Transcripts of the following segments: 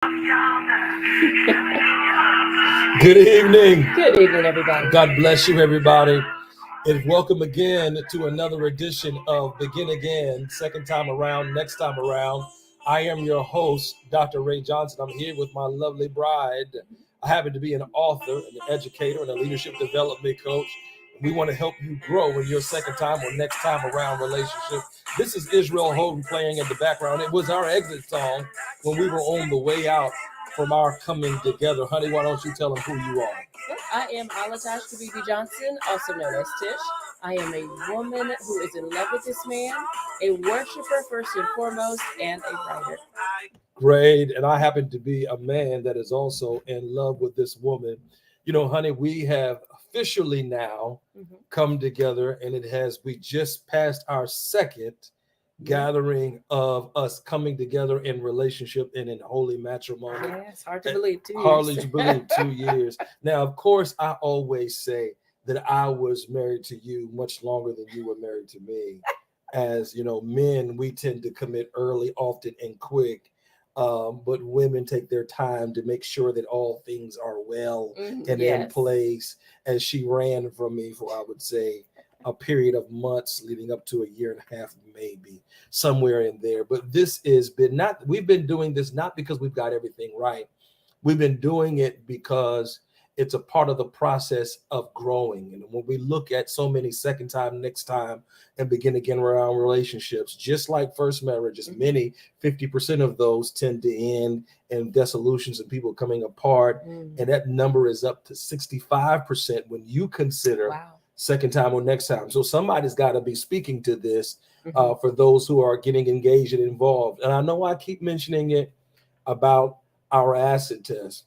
Good evening. Good evening, everybody. God bless you, everybody. And welcome again to another edition of Begin Again, second time around, next time around. I am your host, Dr. Ray Johnson. I'm here with my lovely bride. I happen to be an author, an educator, and a leadership development coach. We want to help you grow in your second time or next time around relationship. This is Israel Houghton playing in the background. It was our exit song when we were on the way out from our coming together. Honey, why don't you tell them who you are? I am Alitash Johnson, also known as Tish. I am a woman who is in love with this man, a worshiper first and foremost, and a writer. Great. And I happen to be a man that is also in love with this woman. You know, honey, we have officially now come together, and we just passed our second gathering of us coming together in relationship and in holy matrimony. Yeah, it's hard to believe 2 years. Hardly to believe 2 years. Now, of course, I always say that I was married to you much longer than you were married to me. As you know, men, we tend to commit early, often, and quick. But women take their time to make sure that all things are well and in place. As she ran from me for, I would say, a period of months leading up to a year and a half, maybe somewhere in there. But we've been doing this not because we've got everything right. We've been doing it because it's a part of the process of growing. And when we look at so many second time, next time, and begin again around relationships, just like first marriages, many 50% of those tend to end in dissolutions and people coming apart. And that number is up to 65% when you consider second time or next time. So somebody's got to be speaking to this for those who are getting engaged and involved. And I know I keep mentioning it about our acid test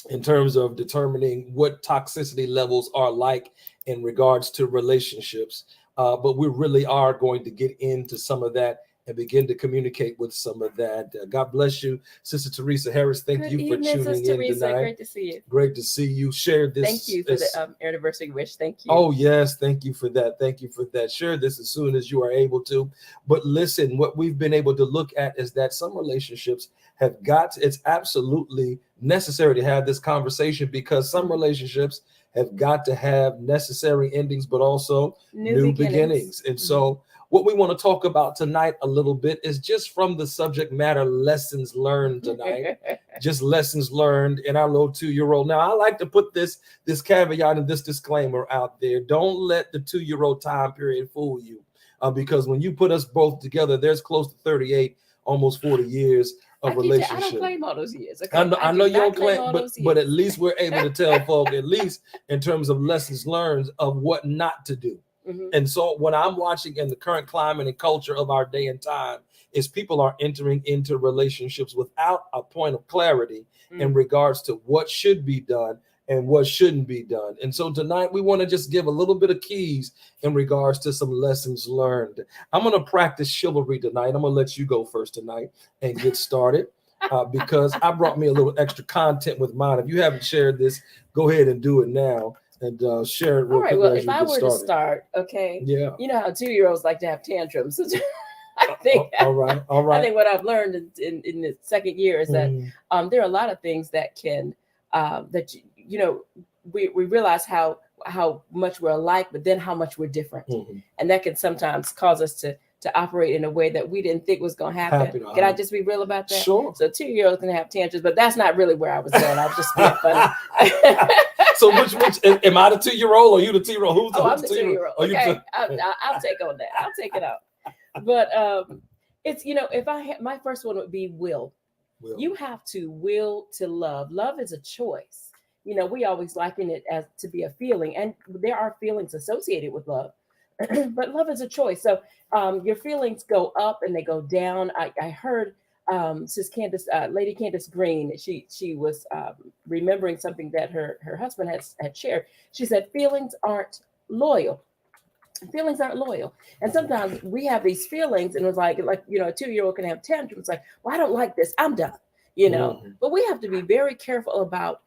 in terms of determining what toxicity levels are like in regards to relationships. But we really are going to get into some of that and begin to communicate with some of that. God bless you, Sister Teresa Harris. Thank you for tuning in tonight. Great to see you. Great to see you. Share this. Thank you for the anniversary wish. Thank you. Oh, yes. Thank you for that. Thank you for that. Share this as soon as you are able to. But listen, what we've been able to look at is that some relationships it's absolutely necessary to have this conversation because some relationships have got to have necessary endings, but also new beginnings. And so what we want to talk about tonight a little bit is just from the subject matter, lessons learned tonight, just lessons learned in our little 2-year-old. Now, I like to put this caveat and this disclaimer out there. Don't let the 2-year-old time period fool you, because when you put us both together, there's close to 38, almost 40 years of relationship. I don't claim all those years. Okay? I know you don't claim, but at least we're able to tell folk, at least in terms of lessons learned of what not to do. And so what I'm watching in the current climate and culture of our day and time is people are entering into relationships without a point of clarity in regards to what should be done and what shouldn't be done. And so tonight we want to just give a little bit of keys in regards to some lessons learned. I'm going to practice chivalry tonight. I'm going to let you go first tonight and get started because I brought me a little extra content with mine. If you haven't shared this, go ahead and do it now. And share it real quick. All right. Well, if I were to start, okay. Yeah. You know how 2-year-olds like to have tantrums. I think. All right. I think what I've learned in the second year is that there are a lot of things that can we realize how much we're alike, but then how much we're different, and that can sometimes cause us to operate in a way that we didn't think was going to happen. Can I just be real about that? Sure. So 2-year-olds can have tantrums, but that's not really where I was going. I was just being funny. So which am I the 2-year-old or you the 2-year-old? Who's I'm the 2-year-old. Okay, I'll take on that. I'll take it out. But it's if my first one would be will. You have to will to love. Love is a choice. We always liken it as to be a feeling, and there are feelings associated with love, but love is a choice. So your feelings go up and they go down. I heard Lady Candace Green, she was remembering something that her husband had shared. She said, feelings aren't loyal. Feelings aren't loyal. And sometimes we have these feelings and it's like a 2-year-old can have tantrums like, well, I don't like this. I'm done, but we have to be very careful about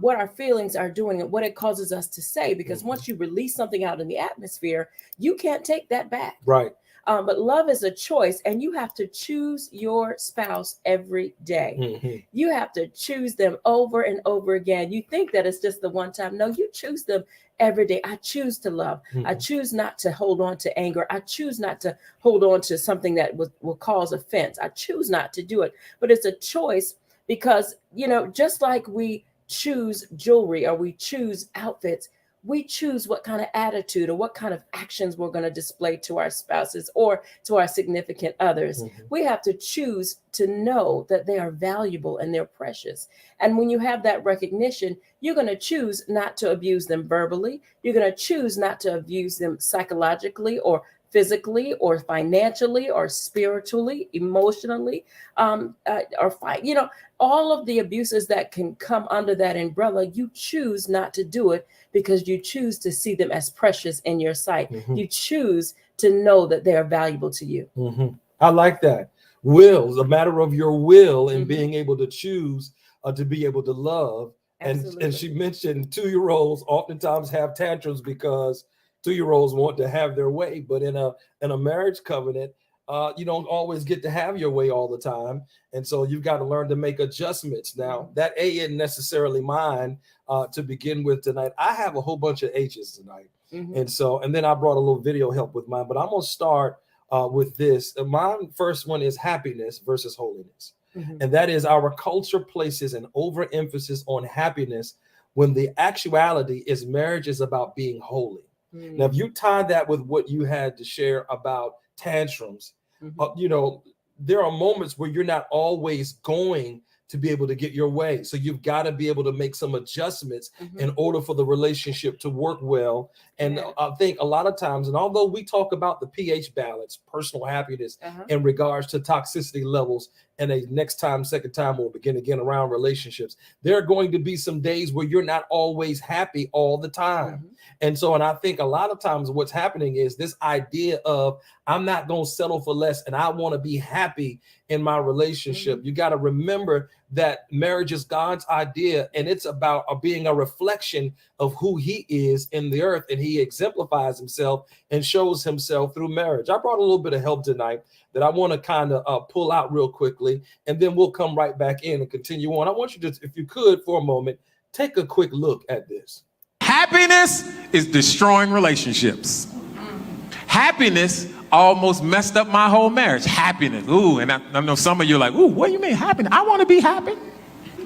what our feelings are doing and what it causes us to say, because once you release something out in the atmosphere, you can't take that back. Right. But love is a choice, and you have to choose your spouse every day. Mm-hmm. You have to choose them over and over again. You think that it's just the one time. No, you choose them every day. I choose to love. Mm-hmm. I choose not to hold on to anger. I choose not to hold on to something that will cause offense. I choose not to do it. But it's a choice because, just like we choose jewelry or we choose outfits, we choose what kind of attitude or what kind of actions we're going to display to our spouses or to our significant others. Mm-hmm. We have to choose to know that they are valuable and they're precious. And when you have that recognition, you're going to choose not to abuse them verbally. You're going to choose not to abuse them psychologically or physically or financially or spiritually, emotionally, or fight. All of the abuses that can come under that umbrella, you choose not to do it because you choose to see them as precious in your sight. Mm-hmm. You choose to know that they are valuable to you. Mm-hmm. I like that. Will is a matter of your will and Mm-hmm. being able to choose to be able to love. Absolutely. And she mentioned 2-year-olds oftentimes have tantrums because 2-year-olds want to have their way, but in a marriage covenant, you don't always get to have your way all the time, and so you've got to learn to make adjustments. Now, that A isn't necessarily mine to begin with tonight. I have a whole bunch of H's tonight, Mm-hmm. and then I brought a little video help with mine. But I'm gonna start with this. My first one is happiness versus holiness, Mm-hmm. and that is our culture places an overemphasis on happiness when the actuality is marriage is about being holy. Now, if you tie that with what you had to share about tantrums, Mm-hmm. There are moments where you're not always going to be able to get your way. So you've got to be able to make some adjustments Mm-hmm. in order for the relationship to work well. And Yeah. I think a lot of times, and although we talk about the pH balance, personal happiness Uh-huh. in regards to toxicity levels, and a next time, second time, we'll begin again around relationships, there are going to be some days where you're not always happy all the time. Mm-hmm. And I think a lot of times what's happening is this idea of I'm not going to settle for less and I want to be happy in my relationship. Mm-hmm. You got to remember that marriage is God's idea, and it's about being a reflection of who he is in the earth, and he exemplifies himself and shows himself through marriage. I brought a little bit of help tonight that I want to kind of pull out real quickly, and then we'll come right back in and continue on. I want you to, if you could, for a moment, take a quick look at this. Happiness is destroying relationships. Happiness almost messed up my whole marriage. Happiness. Ooh, and I know some of you are like, ooh, what do you mean happiness? I want to be happy.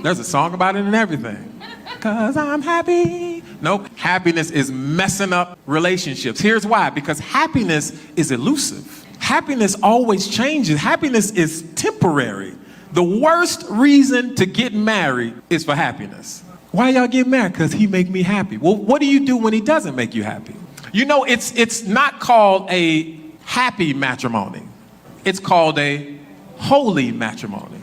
There's a song about it and everything. 'Cause I'm happy. Nope. Happiness is messing up relationships. Here's why. Because happiness is elusive. Happiness always changes. Happiness is temporary. The worst reason to get married is for happiness. Why y'all get married? Because he make me happy. Well, what do you do when he doesn't make you happy? It's not called a happy matrimony. It's called a holy matrimony.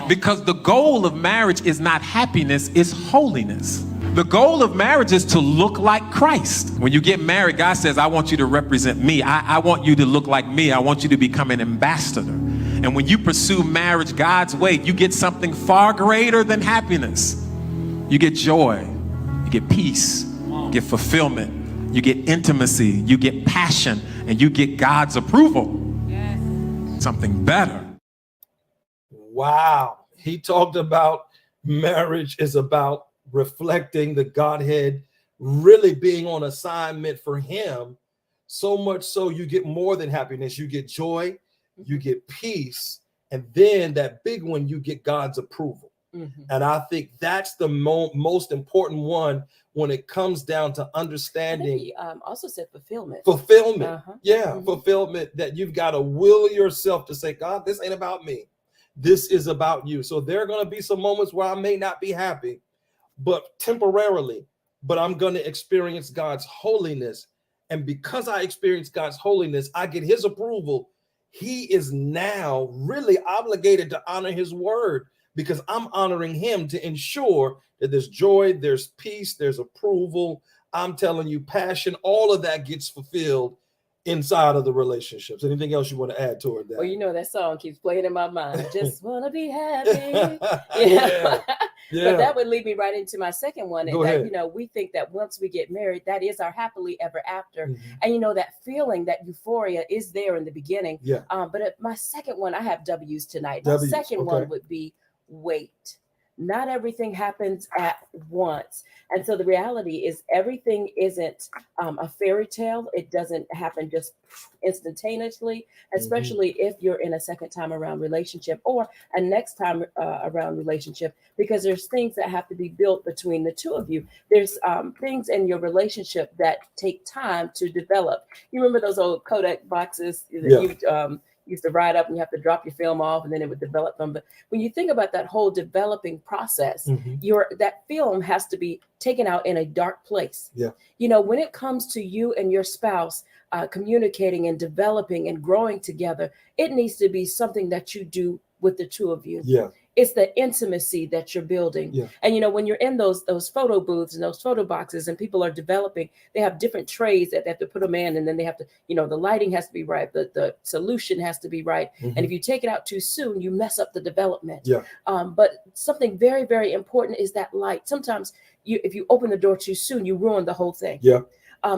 Because the goal of marriage is not happiness, it's holiness. The goal of marriage is to look like Christ. When you get married, God says, I want you to represent me. I want you to look like me. I want you to become an ambassador. And when you pursue marriage God's way, you get something far greater than happiness. You get joy, you get peace, you get fulfillment, you get intimacy, you get passion, and you get God's approval. Yes. Something better. Wow. He talked about marriage is about reflecting the Godhead, really being on assignment for him. So much so you get more than happiness. You get joy, you get peace, and then that big one, you get God's approval. Mm-hmm. And I think that's the most important one when it comes down to understanding. He also said fulfillment. Fulfillment. Uh-huh. Yeah, mm-hmm. Fulfillment, that you've got to will yourself to say, God, this ain't about me. This is about you. So there are going to be some moments where I may not be happy, but temporarily, but I'm going to experience God's holiness. And because I experience God's holiness, I get his approval. He is now really obligated to honor his word, because I'm honoring him to ensure that there's joy, there's peace, there's approval. I'm telling you, passion, all of that gets fulfilled inside of the relationships. Anything else you want to add toward that? Well, that song keeps playing in my mind. Just want to be happy. Yeah. But that would lead me right into my second one. Go that, ahead. you know, we think that once we get married, that is our happily ever after. And, you know, that feeling, that euphoria is there in the beginning. Yeah. But my second one, I have W's tonight. W's, My second one would be wait. Not everything happens at once. And so the reality is everything isn't a fairy tale. It doesn't happen just instantaneously, especially if you're in a second time around relationship or a next time around relationship, because there's things that have to be built between the two of you. There's things in your relationship that take time to develop. You remember those old Kodak boxes that you used to ride up and you have to drop your film off and then it would develop them. But when you think about that whole developing process, that film has to be taken out in a dark place. Yeah. You know, when it comes to you and your spouse communicating and developing and growing together, it needs to be something that you do with the two of you. Yeah. It's the intimacy that you're building. Yeah. And, you know, when you're in those photo booths and those photo boxes and people are developing, they have different trays that they have to put them in. And then they have to, you know, the lighting has to be right. The solution has to be right. And if you take it out too soon, you mess up the development. Yeah. But something very, very important is that light. Sometimes if you open the door too soon, you ruin the whole thing. Yeah.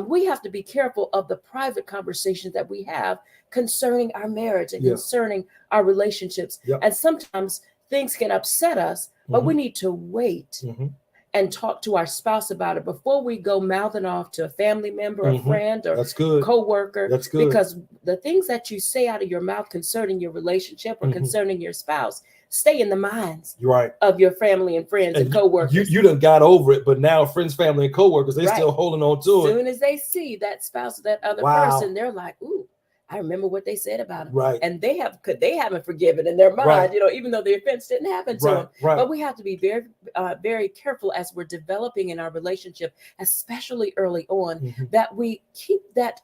We have to be careful of the private conversations that we have concerning our marriage and concerning our relationships. And sometimes things can upset us, but we need to wait and talk to our spouse about it before we go mouthing off to a family member, a friend, or co-worker. That's good. Because the things that you say out of your mouth concerning your relationship or concerning your spouse stay in the minds of your family and friends and co-workers. You done got over it, but now friends, family, and co-workers, they still holding on to it. As soon as they see that spouse or that other person, they're like, ooh, I remember what they said about him. Right. And they haven't forgiven in their mind, you know, even though the offense didn't happen to them. Right. But we have to be very, very careful as we're developing in our relationship, especially early on, that we keep that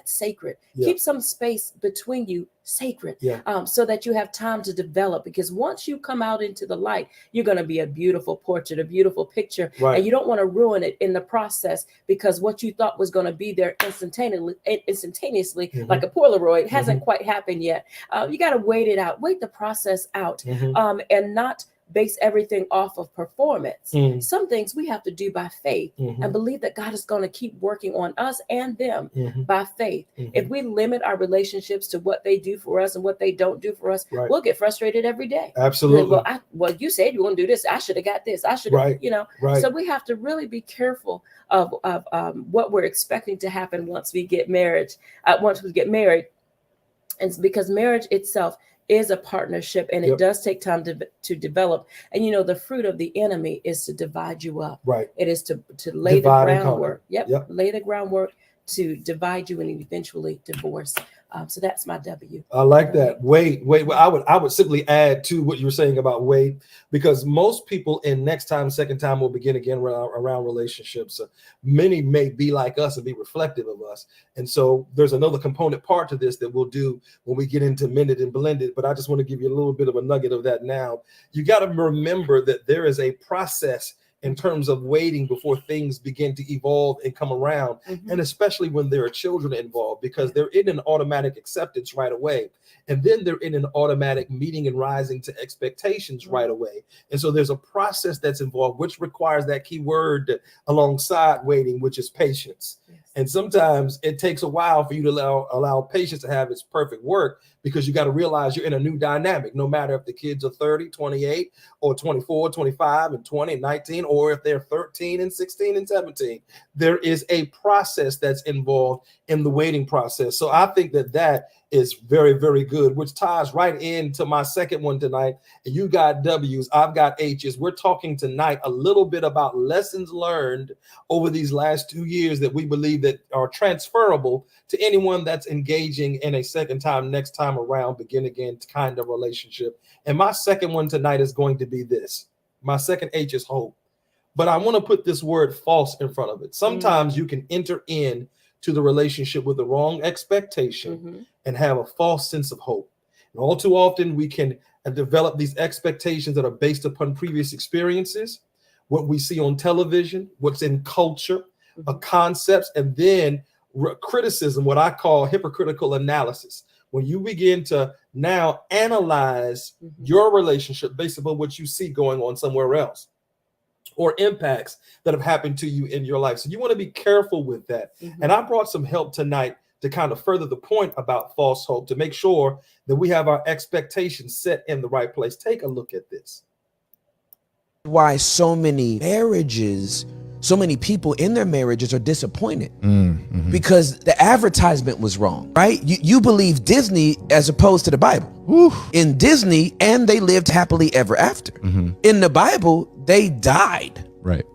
sacred. Keep some space between you sacred, so that you have time to develop. Because once you come out into the light, you're going to be a beautiful portrait, a beautiful picture, and you don't want to ruin it in the process, because what you thought was going to be there instantaneously, like a Polaroid, hasn't quite happened yet. You got to wait it out, wait the process out, and not base everything off of performance. Some things we have to do by faith and believe that God is going to keep working on us and them by faith. If we limit our relationships to what they do for us and what they don't do for us, we'll get frustrated every day. Absolutely. Well, you said you want to do this. I should have got this. I should have, you know. So we have to really be careful of what we're expecting to happen once we get married. And because marriage itself is a partnership, and it does take time to develop. And, you know, the fruit of the enemy is to divide you up. It is to lay the groundwork. Lay the groundwork to divide you and eventually divorce. So that's my W. I like that. Wait. I would simply add to what you were saying about wait, because most people in next time, second time will begin again around relationships. Many may be like us and be reflective of us. And so there's another component part to this that we'll do when we get into Mended and Blended. But I just want to give you a little bit of a nugget of that now. You got to remember that there is a process in terms of waiting before things begin to evolve and come around. And especially when there are children involved, because they're in an automatic acceptance right away. And then they're in an automatic meeting and rising to expectations right away. And so there's a process that's involved, which requires that key word alongside waiting, which is patience. And sometimes it takes a while for you to allow patience to have its perfect work, because you got to realize you're in a new dynamic, no matter if the kids are 30, 28, or 24, 25, and 20, and 19, or if they're 13 and 16 and 17. There is a process that's involved in the waiting process. So I think that is very, very good, which ties right into my second one tonight. You got W's, I've got H's. We're talking tonight a little bit about lessons learned over these last 2 years that we believe that are transferable to anyone that's engaging in a second time, next time around, begin again kind of relationship. And my second one tonight is going to be this. My second H is hope. But I want to put this word false in front of it. Sometimes you can enter in to the relationship with the wrong expectation and have a false sense of hope. And all too often we can develop these expectations that are based upon previous experiences, what we see on television, what's in culture, concepts, and then criticism, what I call hypocritical analysis. when you begin to now analyze your relationship based upon what you see going on somewhere else, or impacts that have happened to you in your life. So you want to be careful with that. And I brought some help tonight to kind of further the point about false hope, to make sure that we have our expectations set in the right place. Take a look at this. Why so many marriages, so many people in their marriages are disappointed because the advertisement was wrong, right? You believe Disney as opposed to the Bible. In Disney, and they lived happily ever after. In the Bible, they died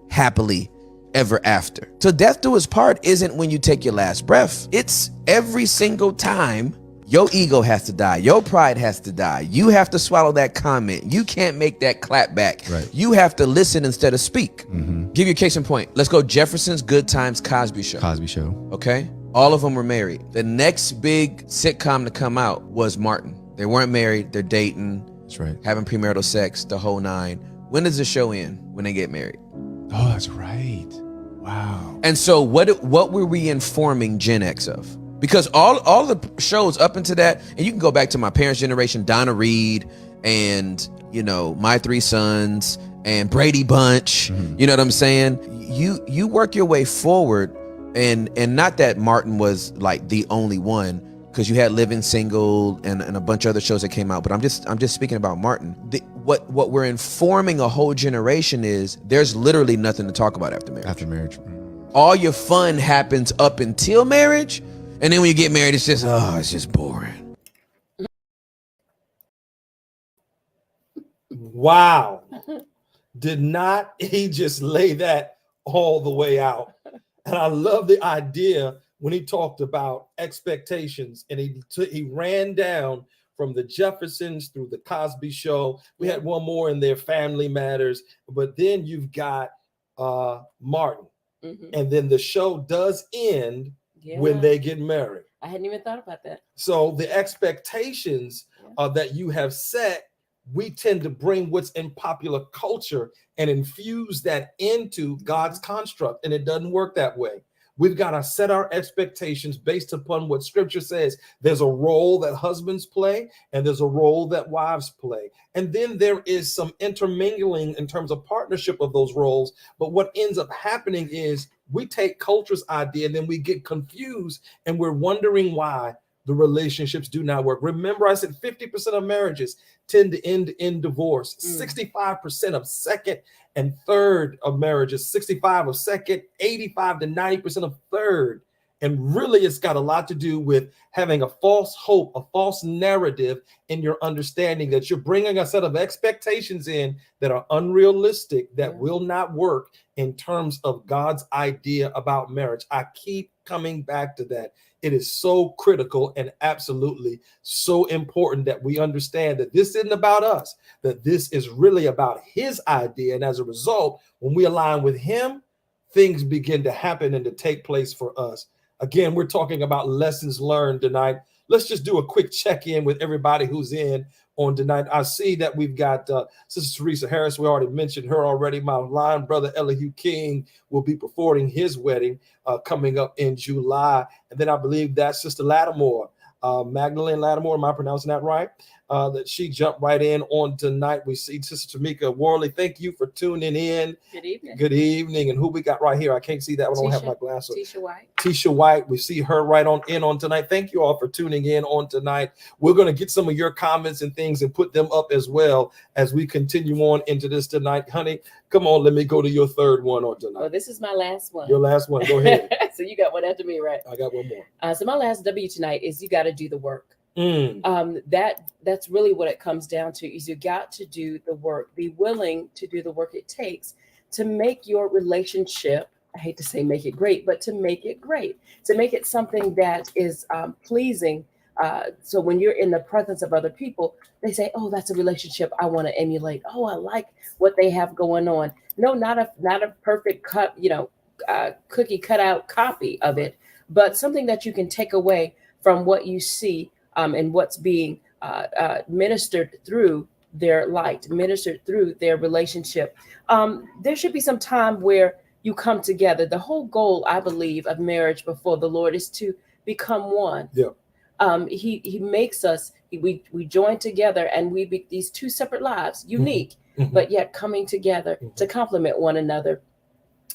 happily ever after. So death do us part isn't when you take your last breath. It's every single time your ego has to die. Your pride has to die. You have to swallow that comment. You can't make that clap back. You have to listen instead of speak. Give you a case in point. Let's go Jefferson's, Good Times, Cosby Show. Cosby Show. Okay? All of them were married. The next big sitcom to come out was Martin. They weren't married. They're dating. That's right. Having premarital sex, the whole nine. When does the show end? When they get married. Oh, that's right. Wow. And so what were we informing Gen X of? Because all the shows up into that, and you can go back to my parents' generation, Donna Reed and, you know, My Three Sons and Brady Bunch, you know what I'm saying? You work your way forward, and not that Martin was like the only one, because you had Living Single and a bunch of other shows that came out, but I'm just speaking about Martin. What we're informing a whole generation is there's literally nothing to talk about after marriage. After marriage. All your fun happens up until marriage. And then when you get married, it's just boring. Wow. Did not he just lay that all the way out? And I love the idea when he talked about expectations, and he ran down from the Jeffersons through the Cosby Show. We had one more in there, Family Matters, but then you've got Martin. And then the show does end when they get married. I hadn't even thought about that. So the expectations that you have set, we tend to bring what's in popular culture and infuse that into God's construct. And it doesn't work that way. We've got to set our expectations based upon what scripture says. There's a role that husbands play, and there's a role that wives play. And then there is some intermingling in terms of partnership of those roles. But what ends up happening is we take culture's idea and then we get confused, and we're wondering why the relationships do not work. Remember, I said 50% of marriages tend to end in divorce. 65% of second and third of marriages, 65 of second, 85 to 90% of third. And really, it's got a lot to do with having a false hope, a false narrative in your understanding that you're bringing a set of expectations in that are unrealistic, that will not work in terms of God's idea about marriage. I keep coming back to that. It is so critical and absolutely so important that we understand that this isn't about us, that this is really about his idea. And as a result, when we align with him, things begin to happen and to take place for us. Again, we're talking about lessons learned tonight. Let's just do a quick check-in with everybody who's in on tonight. I see that we've got Sister Teresa Harris. We already mentioned her already. My line brother Elihu King will be performing his wedding coming up in July. And then I believe that Sister Lattimore, Magdalene Lattimore, am I pronouncing that right? That she jumped right in on tonight. We see Sister Tamika Worley. Thank you for tuning in. Good evening. Good evening. And who we got right here? I can't see that one. I don't have my glasses. Tisha White. Tisha White. We see her right on in on tonight. Thank you all for tuning in on tonight. We're going to get some of your comments and things and put them up as well as we continue on into this tonight. Honey, come on. Let me go to your third one on tonight. Oh, this is my last one. Your last one. Go ahead. So you got one after me, right? I got one more. So my last W tonight is you got to do the work. That's really what it comes down to, is you got to do the work. Be willing to do the work it takes to make your relationship, I hate to say make it great, but to make it great, to make it something that is pleasing. So when you're in the presence of other people, they say, oh, that's a relationship I want to emulate. Oh, I like what they have going on. No, not a perfect cut, cookie cutout copy of it, but something that you can take away from what you see and what's being ministered through their light, ministered through their relationship. There should be some time where you come together. The whole goal, I believe, of marriage before the Lord is to become one. Yeah. He makes us, we join together, and we be these two separate lives, unique, but yet coming together to complement one another.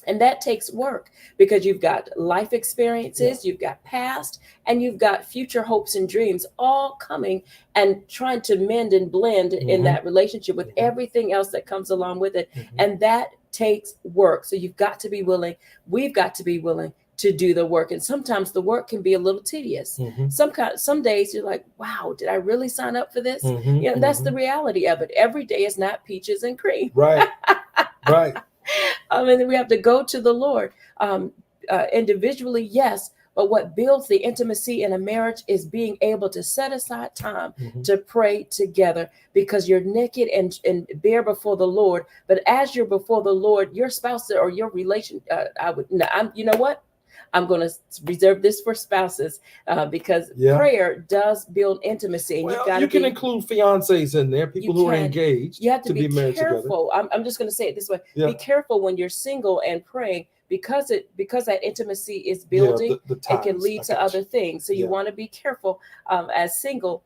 And that takes work, because you've got life experiences, you've got past, and you've got future hopes and dreams all coming and trying to mend and blend in that relationship with everything else that comes along with it. And that takes work. So you've got to be willing, we've got to be willing to do the work. And sometimes the work can be a little tedious. Some days you're like, wow, did I really sign up for this? You know, that's the reality of it. Every day is not peaches and cream. Right. Right. And we have to go to the Lord individually, yes. But what builds the intimacy in a marriage is being able to set aside time to pray together, because you're naked and bare before the Lord. But as you're before the Lord, your spouse or your relation, you know what? I'm going to reserve this for spouses because prayer does build intimacy. And well, you can include fiancés in there, people who are engaged. You have to be married careful. I'm just going to say it this way. Be careful when you're single and praying, because that intimacy is building, it can lead to other things. So you want to be careful as single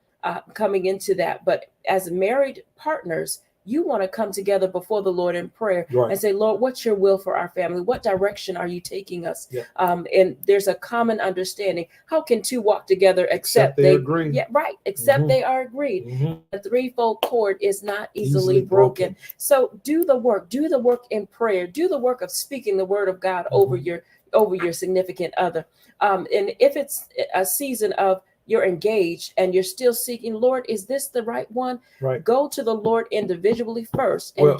coming into that. But as married partners, you want to come together before the Lord in prayer and say, Lord, what's your will for our family? What direction are you taking us? And there's a common understanding. How can two walk together except they agree? Yeah, right. Except they are agreed. The threefold cord is not easily broken. So do the work in prayer. Do the work of speaking the word of God over your significant other. And if it's a season of you're engaged and you're still seeking, Lord, is this the right one? Go to the Lord individually first and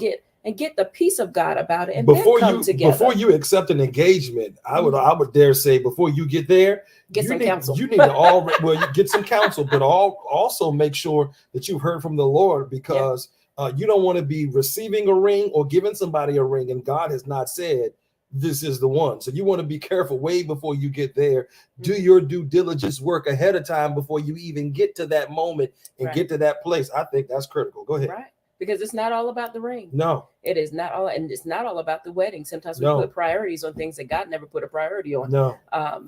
get the peace of God about it, and then come together. Before you accept an engagement, I would dare say, before you get there, get some counsel. You need to you get some counsel, but also make sure that you've heard from the Lord, because you don't want to be receiving a ring or giving somebody a ring and God has not said this is the one. So you want to be careful way before you get there. Do your due diligence work ahead of time before you even get to that moment and get to that place. I think that's critical. Go ahead. Right. Because it's not all about the ring. No, it is not all, and it's not all about the wedding. Sometimes we put priorities on things that God never put a priority on. No,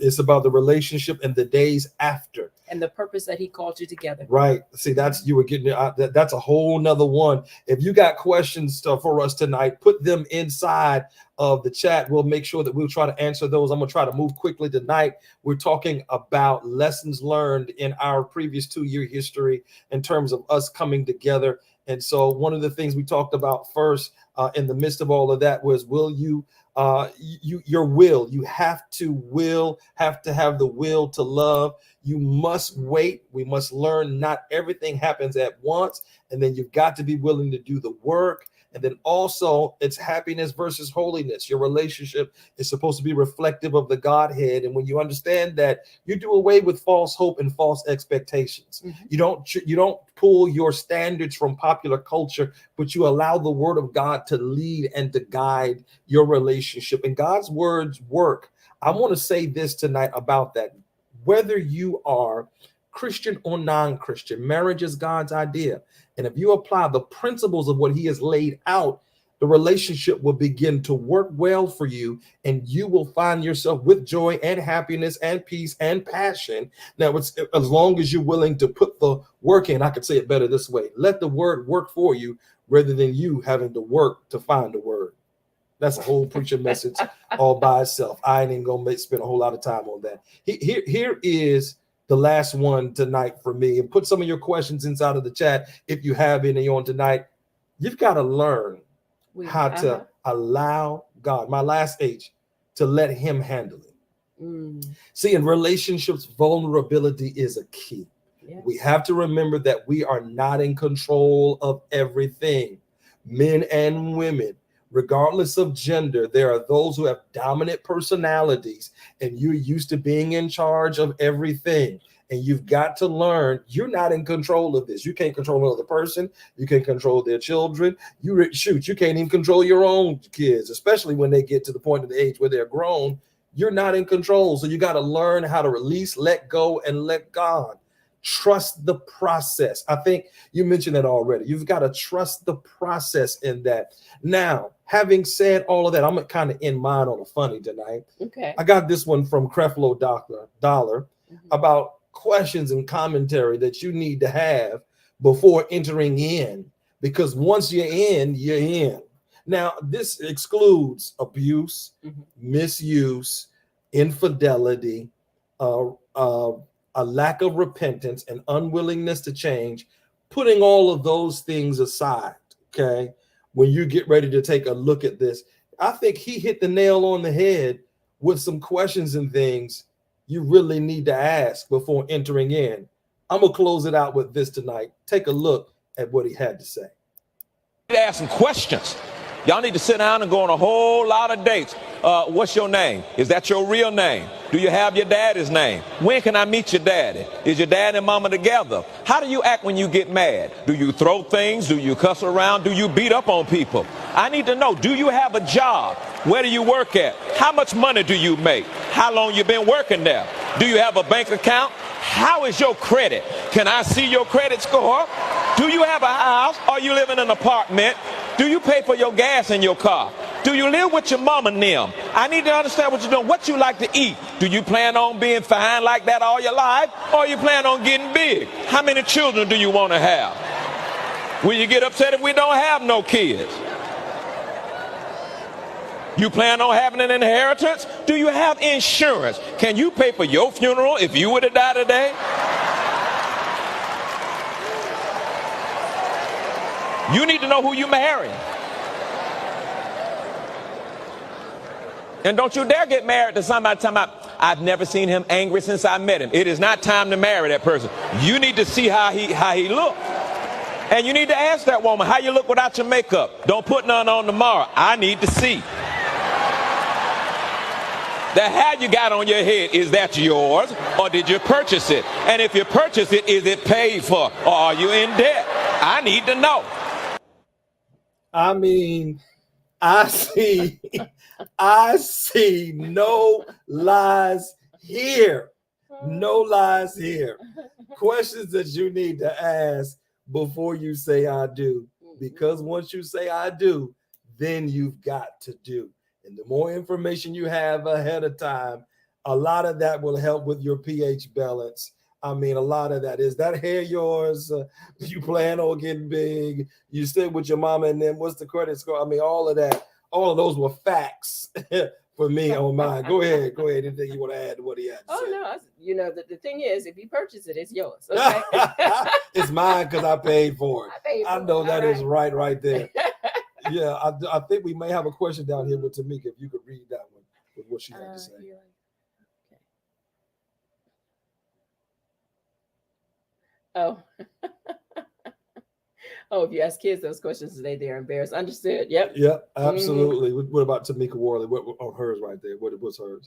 it's about the relationship and the days after, and the purpose that He called you together. Right. See, you were getting that's a whole nother one. If you got questions for us tonight, put them inside of the chat. We'll make sure that we'll try to answer those. I'm gonna try to move quickly tonight. We're talking about lessons learned in our previous 2-year history in terms of us coming together. And so one of the things we talked about first in the midst of all of that was, you have to have the will to love. You must wait. We must learn not everything happens at once. And then you've got to be willing to do the work. And then also it's happiness versus holiness. Your relationship is supposed to be reflective of the Godhead. And when you understand that, you do away with false hope and false expectations. You don't pull your standards from popular culture, but you allow the word of God to lead and to guide your relationship. And God's words work. I want to say this tonight about that. Whether you are Christian or non-Christian, marriage is God's idea. And if you apply the principles of what He has laid out, the relationship will begin to work well for you, and you will find yourself with joy and happiness and peace and passion. Now, it's as long as you're willing to put the work in. I could say it better this way: let the word work for you rather than you having to work to find the word. That's a whole preacher message all by itself. I ain't even gonna spend a whole lot of time on that. Here is the last one tonight for me, and put some of your questions inside of the chat if you have any on tonight. You've got to learn how to allow God, my last H, to let Him handle it. See, in relationships, vulnerability is a key. We have to remember that we are not in control of everything. Men and women, regardless of gender, there are those who have dominant personalities, and you're used to being in charge of everything. And you've got to learn you're not in control of this. You can't control another person. You can't control their children. You can't even control your own kids, especially when they get to the point of the age where they're grown. You're not in control. So you got to learn how to release, let go, and let God. Trust the process. I think you mentioned that already. You've got to trust the process in that. Now, having said all of that, I'm going to kind of end mine on a funny tonight. Okay. I got this one from Creflo Dollar about questions and commentary that you need to have before entering in, because once you're in, you're in. Now, this excludes abuse, misuse, infidelity, a lack of repentance, and unwillingness to change. Putting all of those things aside, okay, when you get ready to take a look at this, I think he hit the nail on the head with some questions and things you really need to ask before entering in. I'm going to close it out with this tonight. Take a look at what he had to say. Ask some questions. Y'all need to sit down and go on a whole lot of dates. What's your name? Is that your real name? Do you have your daddy's name? When can I meet your daddy? Is your dad and mama together? How do you act when you get mad? Do you throw things? Do you cuss around? Do you beat up on people? I need to know, do you have a job? Where do you work at? How much money do you make? How long you been working there? Do you have a bank account? How is your credit? Can I see your credit score? Do you have a house? Or you live in an apartment? Do you pay for your gas in your car? Do you live with your mama and them? I need to understand what you're doing, what you like to eat. Do you plan on being fine like that all your life? Or you plan on getting big? How many children do you want to have? Will you get upset if we don't have no kids? You plan on having an inheritance? Do you have insurance? Can you pay for your funeral if you were to die today? You need to know who you're marrying. And don't you dare get married to somebody talking about, I've never seen him angry since I met him. It is not time to marry that person. You need to see how he look. And you need to ask that woman, how you look without your makeup? Don't put none on tomorrow. I need to see. The hair you got on your head, is that yours or did you purchase it? And if you purchase it, is it paid for or are you in debt? I need to know. I mean, I see no lies here. No lies here. Questions that you need to ask before you say I do. Because once you say I do, then you've got to do. And the more information you have ahead of time, a lot of that will help with your pH balance. I mean, a lot of that. Is that hair yours? You plan on getting big? You stay with your mama and then what's the credit score? I mean, all of that, all of those were facts for me on mine. Go ahead. Anything you want to add to what he had to say? No, you know, the thing is, if you purchase it, it's yours. Okay? It's mine because I paid for it. I know that is right there. Yeah, I think we may have a question down here with Tamika. If you could read that one with what she had to say. Yeah. Oh. Oh, if you ask kids those questions today, they're embarrassed. Understood. Yep. Yep, absolutely. What about Tamika Worley? What on hers right there? What's hers?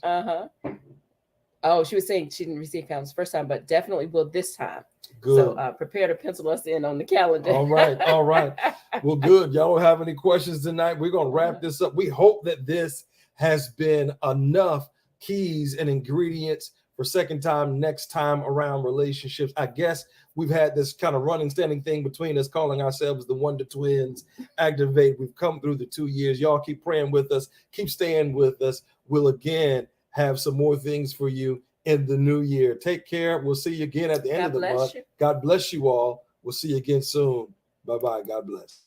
Oh, she was saying she didn't receive comments first time, but definitely will this time. Good. So prepare to pencil us in on the calendar. All right. Well, good. Y'all don't have any questions tonight. We're going to wrap this up. We hope that this has been enough keys and ingredients for second time, next time around relationships. I guess we've had this kind of running, standing thing between us, calling ourselves the Wonder Twins. Activate. We've come through the 2 years. Y'all keep praying with us. Keep staying with us. We'll again have some more things for you in the new year. Take care. We'll see you again at the end of the month. God bless you all. We'll see you again soon. Bye-bye. God bless.